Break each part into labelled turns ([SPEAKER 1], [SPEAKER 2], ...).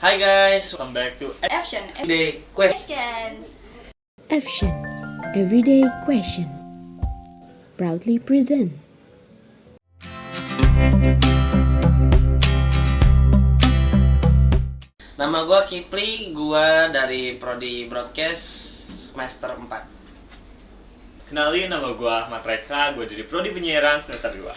[SPEAKER 1] Hi guys,
[SPEAKER 2] Welcome back to
[SPEAKER 3] Action.
[SPEAKER 1] Everyday Question.
[SPEAKER 4] Action Everyday Question proudly present.
[SPEAKER 1] Nama gue Kipli, gue dari Prodi Broadcast semester 4.
[SPEAKER 2] Kenalin, nama gue Ahmad Reka, gue dari Prodi Penyiaran semester 2.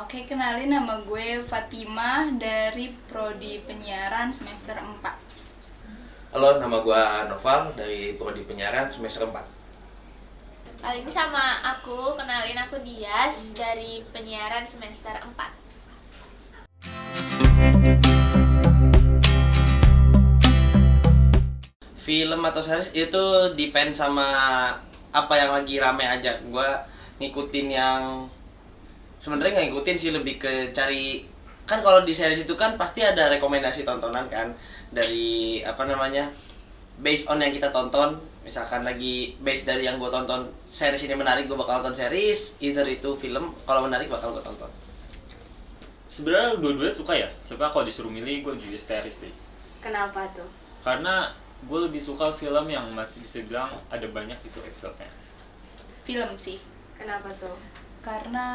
[SPEAKER 3] Oke, kenalin nama gue Fatimah dari Prodi Penyiaran semester 4.
[SPEAKER 5] Halo, nama gua Noval dari Prodi Penyiaran semester 4.
[SPEAKER 6] Kali ini sama aku, kenalin aku Dias dari penyiaran semester 4.
[SPEAKER 1] Film atau series itu depend sama apa yang lagi rame aja. Gue ngikutin yang sebenarnya nggak ngikutin sih, lebih ke cari. Kan kalau di series itu kan pasti ada rekomendasi tontonan kan dari based on yang kita tonton. Misalkan lagi based dari yang gue tonton, series ini menarik, gue bakal nonton series. Either itu film, kalau menarik bakal gue tonton.
[SPEAKER 2] Sebenarnya dua-duanya suka ya, coba kalau disuruh milih gue juga series sih.
[SPEAKER 6] Kenapa tuh?
[SPEAKER 2] Karena gue lebih suka film yang masih bisa bilang ada banyak gitu episodenya.
[SPEAKER 3] Film sih,
[SPEAKER 6] Kenapa tuh?
[SPEAKER 3] karena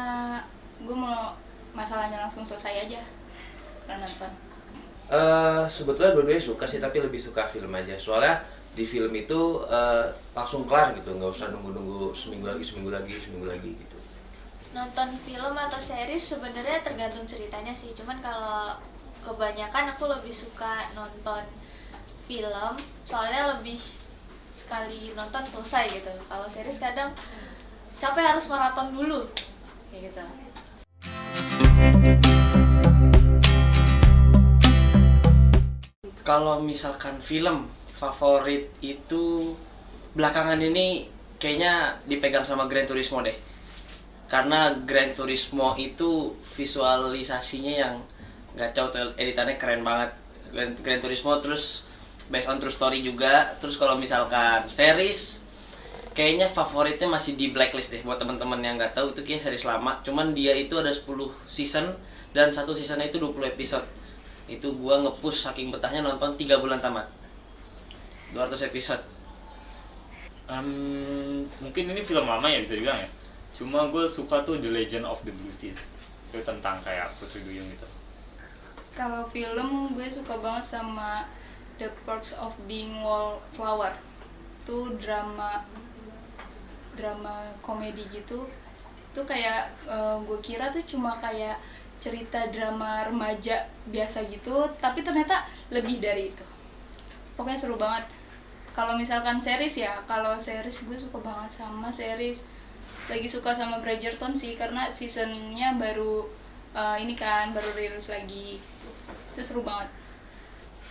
[SPEAKER 3] gue mau masalahnya langsung selesai aja karena nonton.
[SPEAKER 5] Sebetulnya dua-duanya suka sih, tapi lebih suka film aja. Soalnya di film itu langsung kelar gitu, nggak usah nunggu-nunggu seminggu lagi gitu.
[SPEAKER 6] Nonton film atau series sebenarnya tergantung ceritanya sih. Cuman kalau kebanyakan aku lebih suka nonton film, soalnya lebih sekali nonton selesai gitu. Kalau series kadang capek harus maraton dulu, kayak gitu.
[SPEAKER 1] Kalau misalkan film favorit itu belakangan ini kayaknya dipegang sama Gran Turismo deh. Karena Gran Turismo itu visualisasinya yang gacau tuh, editannya keren banget. Gran Turismo terus based on true story juga. Terus kalau misalkan series, kayaknya favoritnya masih di Blacklist deh. Buat teman-teman yang nggak tahu, itu kayak series lama. Cuman dia itu ada 10 season dan satu seasonnya itu 20 episode. Itu gua nge-push saking betahnya, nonton 3 bulan tamat. 200 episode.
[SPEAKER 2] Mungkin ini film lama ya bisa dibilang ya. Cuma gue suka tuh The Legend of the Blue Sea. Itu tentang kayak Putri Duyung gitu.
[SPEAKER 3] Kalau film gue suka banget sama The Perks of Being Wallflower. Itu drama komedi gitu. Itu kayak gue kira tuh cuma kayak cerita drama remaja biasa gitu, tapi ternyata lebih dari itu. Pokoknya seru banget. Kalau misalkan series ya, kalau series gue suka banget sama series. Lagi suka sama Bridgerton sih, karena seasonnya baru baru rilis lagi. Itu seru banget.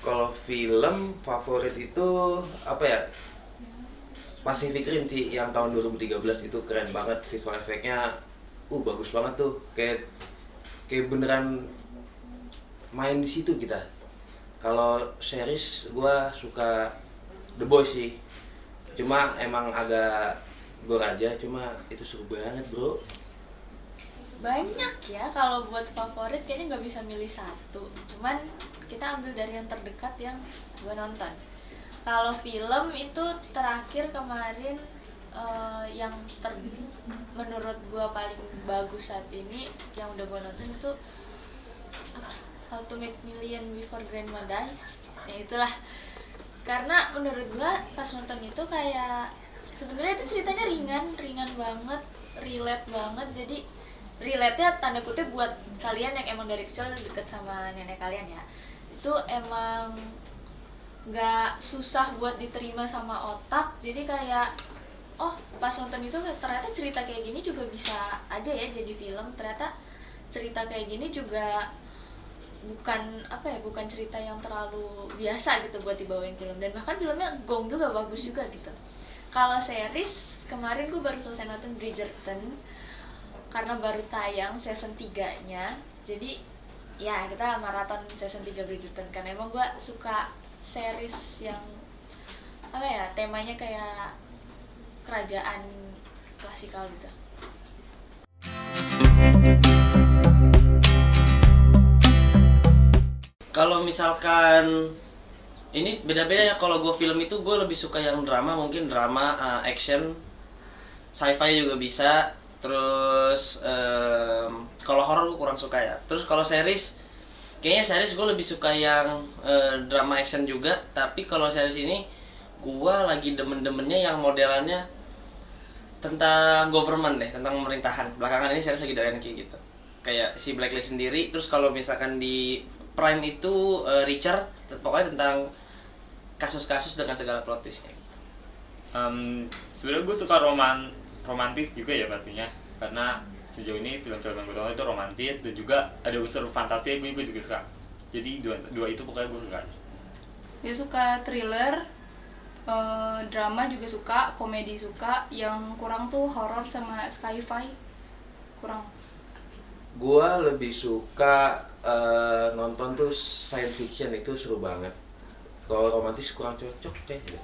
[SPEAKER 5] Kalau film favorit itu apa ya? Pacific Rim sih, yang tahun 2013 itu keren banget, visual efeknya bagus banget tuh. Kayak beneran main di situ kita. Kalau series gua suka The Boys sih. Cuma emang agak gore aja, cuma itu seru banget, bro.
[SPEAKER 6] Banyak ya, kalau buat favorit kayaknya nggak bisa milih satu. Cuman kita ambil dari yang terdekat yang gue nonton. Kalau film itu terakhir kemarin yang menurut gue paling bagus saat ini yang udah gue nonton itu apa? How to Make Million Before Grandma Dies. Ya itulah. Karena menurut gue pas nonton itu kayak sebenarnya itu ceritanya ringan banget, relate banget. Jadi relate-nya tanda kutip buat kalian yang emang dari kecil deket sama nenek kalian ya. Itu emang nggak susah buat diterima sama otak. Jadi kayak pas nonton itu ternyata cerita kayak gini juga bisa aja ya jadi film. Ternyata cerita kayak gini juga bukan cerita yang terlalu biasa gitu buat dibawain film, dan bahkan filmnya gong juga, bagus juga gitu. Kalau series, kemarin gue baru selesai nonton Bridgerton karena baru tayang season 3-nya. Jadi ya kita maraton season 3 Bridgerton, karena emang gue suka series yang temanya kayak kerajaan klasikal gitu.
[SPEAKER 1] Kalau misalkan ini beda-beda ya. Kalau gue film itu gue lebih suka yang drama, mungkin drama, action, sci-fi juga bisa. Terus kalau horor gue kurang suka ya. Terus kalau series, kayaknya series gue lebih suka yang drama action juga. Tapi kalau series ini gue lagi demen-demennya yang modelannya tentang government deh, tentang pemerintahan. Belakangan ini series lagi doyan kayak gitu. Kayak si Blacklist sendiri. Terus kalau misalkan di Prime itu Reacher, pokoknya tentang kasus-kasus dengan segala plot twistnya.
[SPEAKER 2] Sebenarnya gue suka romantis juga ya pastinya, karena sejauh ini film-film yang gue tonton itu romantis dan juga ada unsur fantasi, gue juga suka. Jadi dua itu pokoknya gue suka.
[SPEAKER 3] Dia suka thriller, drama juga suka, komedi suka. Yang kurang tuh horor sama sci-fi kurang.
[SPEAKER 5] Gua lebih suka nonton tuh science fiction, itu seru banget. Kalau romantis kurang cocok kayaknya deh,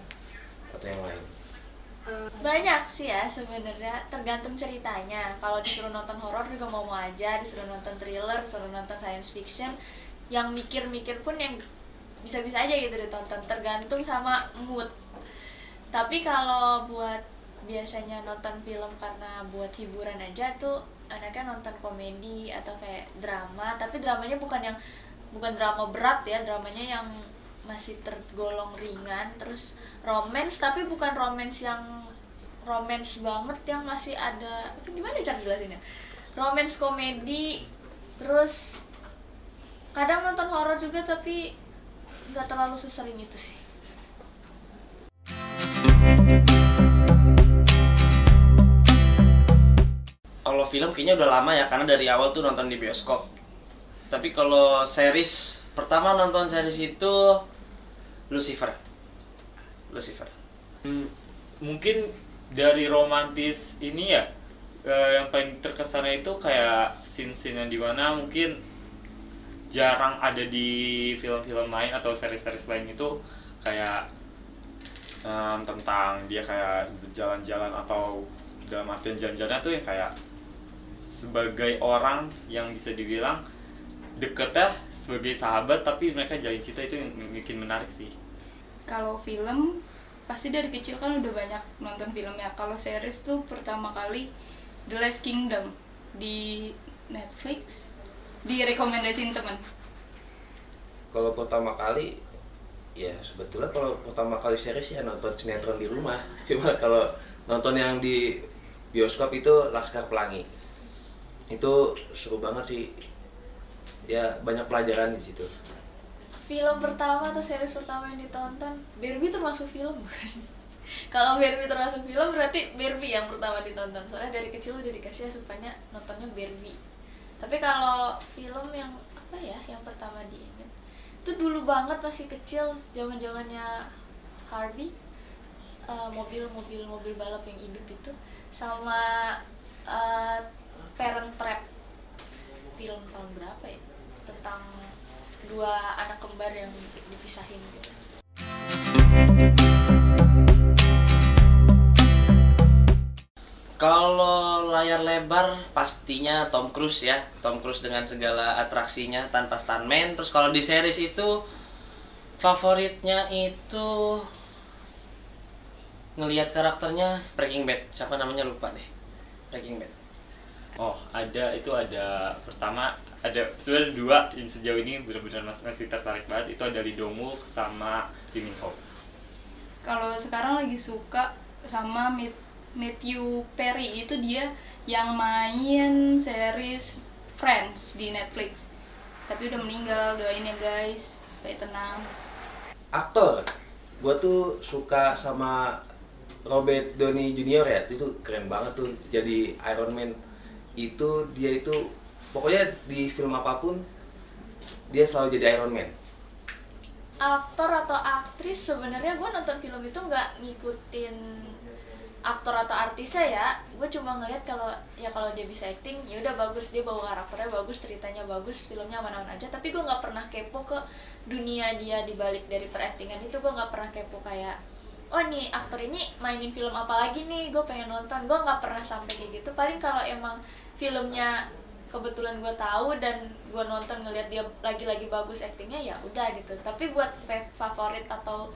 [SPEAKER 5] atau yang lain.
[SPEAKER 6] Banyak sih ya sebenarnya, tergantung ceritanya. Kalau disuruh nonton horor juga mau aja, disuruh nonton thriller, disuruh nonton science fiction, yang mikir-mikir pun yang bisa-bisa aja gitu ditonton, tergantung sama mood. Tapi kalau buat biasanya nonton film karena buat hiburan aja tuh anaknya nonton komedi atau kayak drama, tapi dramanya bukan drama berat ya, dramanya yang masih tergolong ringan. Terus romance, tapi bukan romance yang romance banget yang masih ada, gimana cara jelasinnya, romance komedi. Terus kadang nonton horor juga, tapi nggak terlalu sesering itu sih.
[SPEAKER 1] Kalau film kayaknya udah lama ya, karena dari awal tuh nonton di bioskop. Tapi kalau series, pertama nonton series itu Lucifer.
[SPEAKER 2] Mungkin dari romantis ini ya, yang paling terkesannya itu kayak scene-scene yang dimana mungkin jarang ada di film-film lain atau series-series lain itu, kayak tentang dia kayak berjalan-jalan atau dalam artian jalan-jalan tuh yang kayak sebagai orang yang bisa dibilang deket ya, sebagai sahabat tapi mereka jalin cinta, itu yang bikin menarik sih.
[SPEAKER 3] Kalau film pasti dari kecil kan udah banyak nonton filmnya. Kalau series tuh pertama kali The Last Kingdom di Netflix, direkomendasiin teman.
[SPEAKER 5] Kalau pertama kali, ya sebetulnya kalau pertama kali series ya nonton sinetron di rumah. Cuma kalau nonton yang di bioskop itu Laskar Pelangi. Itu seru banget sih. Ya banyak pelajaran di situ.
[SPEAKER 6] Film pertama atau series pertama yang ditonton, Barbie termasuk film bukan? Kalau Barbie termasuk film berarti Barbie yang pertama ditonton. Soalnya dari kecil udah dikasih asupannya nontonnya Barbie. Tapi kalau film yang apa ya, yang pertama diinget, itu dulu banget masih kecil, zaman-zamannya Harvey, mobil balap yang hidup itu, sama Parent Trap. Film tahun berapa ya? Tentang dua anak kembar yang dipisahin gitu.
[SPEAKER 1] Kalau layar lebar pastinya Tom Cruise ya. Tom Cruise dengan segala atraksinya tanpa stuntman. Terus kalau di series itu favoritnya itu ngelihat karakternya Breaking Bad. Siapa namanya lupa deh. Breaking Bad.
[SPEAKER 2] Oh, ada pertama, ada sebenarnya dua yang sejauh ini benar-benar masih tertarik banget. Itu ada Lee Dong Wook sama Lee Min Ho.
[SPEAKER 3] Kalau sekarang lagi suka sama Matthew Perry, itu dia yang main series Friends di Netflix. Tapi udah meninggal, doain ya guys supaya tenang.
[SPEAKER 5] Aktor, gua tuh suka sama Robert Downey Jr. ya, itu keren banget tuh jadi Iron Man. Itu dia itu pokoknya di film apapun dia selalu jadi Iron Man.
[SPEAKER 6] Aktor atau aktris, sebenarnya gue nonton film itu nggak ngikutin aktor atau artisnya ya. Gue cuma ngeliat kalau dia bisa acting, ya udah bagus, dia bawa karakternya bagus, ceritanya bagus, filmnya aman-aman aja. Tapi gue nggak pernah kepo ke dunia dia dibalik dari peraktingan itu. Gue nggak pernah kepo kayak, oh nih aktor ini mainin film apa lagi nih, gue pengen nonton. Gue nggak pernah sampai kayak gitu. Paling kalau emang filmnya kebetulan gue tahu dan gue nonton ngelihat dia lagi-lagi bagus aktingnya, ya udah gitu. Tapi buat favorit atau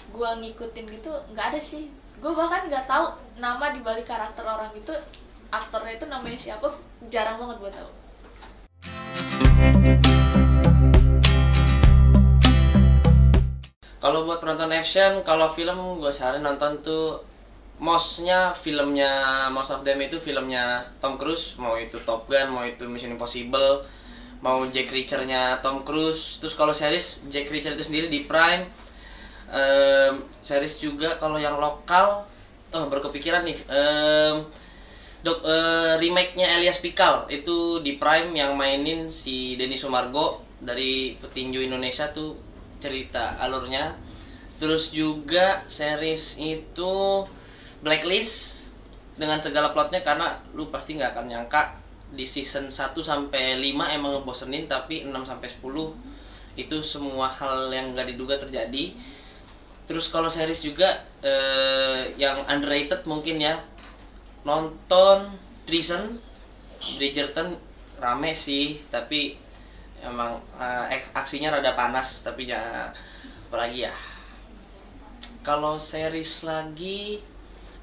[SPEAKER 6] gue ngikutin gitu nggak ada sih. Gue bahkan nggak tahu nama di balik karakter orang itu, aktornya itu namanya siapa, jarang banget gue tahu.
[SPEAKER 1] Kalau buat penonton action, kalau film gue saranin nonton tuh most of them itu filmnya Tom Cruise, mau itu Top Gun, mau itu Mission Impossible, mau Jack Reacher-nya Tom Cruise. Terus kalau series Jack Reacher itu sendiri di Prime. Series juga kalau yang lokal, baru kepikiran nih, remake-nya Elias Pikal itu di Prime yang mainin si Denny Sumargo dari petinju Indonesia tuh, cerita alurnya. Terus juga series itu Blacklist dengan segala plotnya, karena lu pasti nggak akan nyangka di season 1 sampai 5 emang ngebosenin, tapi 6 sampai 10 itu semua hal yang nggak diduga terjadi. Terus kalau series juga yang underrated mungkin ya, nonton Treason, Bridgerton rame sih, tapi emang aksinya rada panas, tapi ya apalagi ya. Kalau series lagi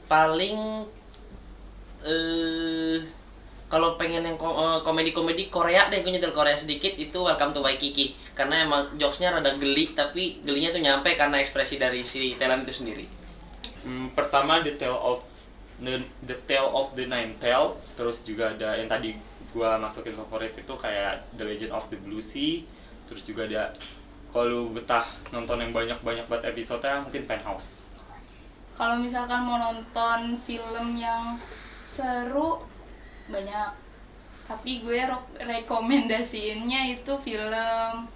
[SPEAKER 1] paling kalau pengen yang komedi-komedi Korea deh, gue nyetel Korea sedikit, itu Welcome to Waikiki, karena emang jokesnya rada geli, tapi gelinya tuh nyampe karena ekspresi dari si Thailand itu sendiri.
[SPEAKER 2] Pertama The Tale of the Nine Tail, terus juga ada yang tadi gua masukin favorit itu kayak The Legend of the Blue Sea, terus juga ada kalau betah nonton yang banyak-banyak buat episode-nya mungkin Penthouse.
[SPEAKER 3] Kalau misalkan mau nonton film yang seru banyak, tapi gue rekomendasiinnya itu film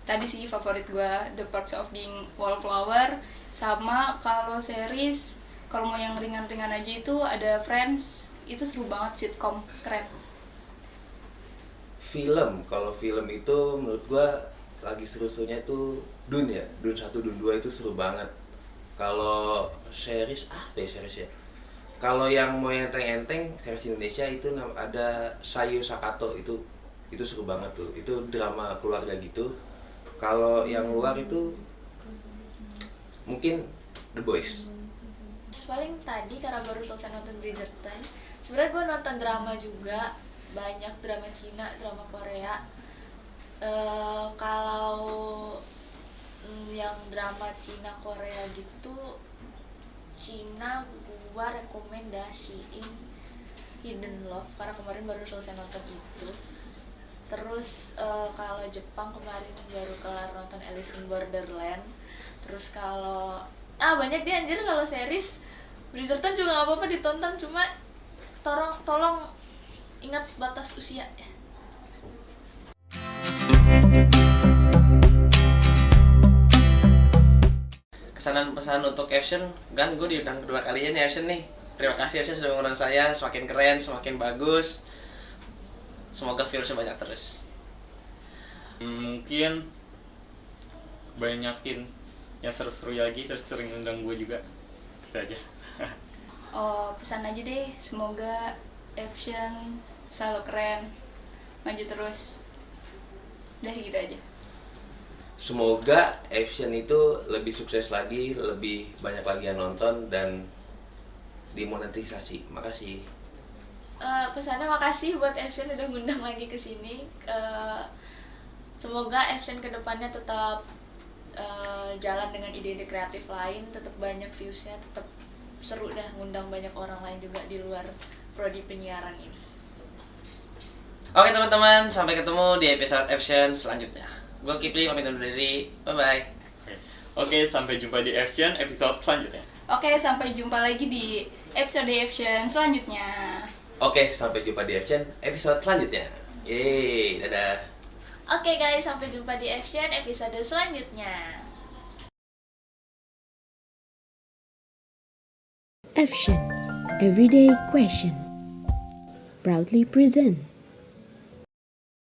[SPEAKER 3] tadi sih favorit gue, The Perks of Being Wallflower. Sama kalau series, kalau mau yang ringan-ringan aja itu ada Friends, itu seru banget, sitcom keren.
[SPEAKER 5] Kalau film itu menurut gua lagi seru-serunya itu Dune ya, Dune 1, Dune 2 itu seru banget. Kalau series, apa ya series ya? Kalau yang mau enteng-enteng, series Indonesia itu ada Sayu Sakato, itu seru banget tuh. Itu drama keluarga gitu. Kalau yang luar itu mungkin The Boys.
[SPEAKER 6] Paling tadi karena baru selesai nonton Bridgerton, sebenarnya gue nonton drama juga, banyak drama Cina, drama Korea. Kalau yang drama Cina Korea gitu, Cina gua rekomendasiin Hidden Love karena kemarin baru selesai nonton itu. Terus kalau Jepang kemarin baru kelar nonton Alice in Borderland. Terus kalau banyak deh anjir. Kalau series Bridgerton juga nggak apa-apa ditonton, cuma tolong ingat batas usia ya.
[SPEAKER 1] Kesanan pesan untuk Action, kan gue diundang kedua kalinya nih Action nih. Terima kasih Action sudah mengundang saya, semakin keren, semakin bagus. Semoga viewersnya banyak terus.
[SPEAKER 2] Mungkin banyakin yang seru-seru lagi, terus sering undang gue juga. Itu aja.
[SPEAKER 3] Pesan aja deh, semoga Action selalu keren, maju terus. Udah gitu aja.
[SPEAKER 5] Semoga Action itu lebih sukses lagi, lebih banyak lagi yang nonton dan dimonetisasi. Makasih.
[SPEAKER 6] Pesannya makasih buat Action udah ngundang lagi ke sini. Semoga Action kedepannya tetap jalan dengan ide-ide kreatif lain, tetap banyak viewsnya, tetap seru dah ngundang banyak orang lain juga di luar prodi penyiaran ini.
[SPEAKER 1] Oke teman-teman, sampai ketemu di episode Action selanjutnya. Gue Kipli, pamit undur diri. Bye-bye.
[SPEAKER 2] Oke, sampai jumpa di Action episode selanjutnya.
[SPEAKER 3] Oke, sampai jumpa lagi di episode Action selanjutnya.
[SPEAKER 5] Oke, sampai jumpa di Action episode selanjutnya. Yeay, dadah.
[SPEAKER 6] Oke guys, sampai jumpa di Action episode selanjutnya.
[SPEAKER 4] Action. Everyday question. Proudly present.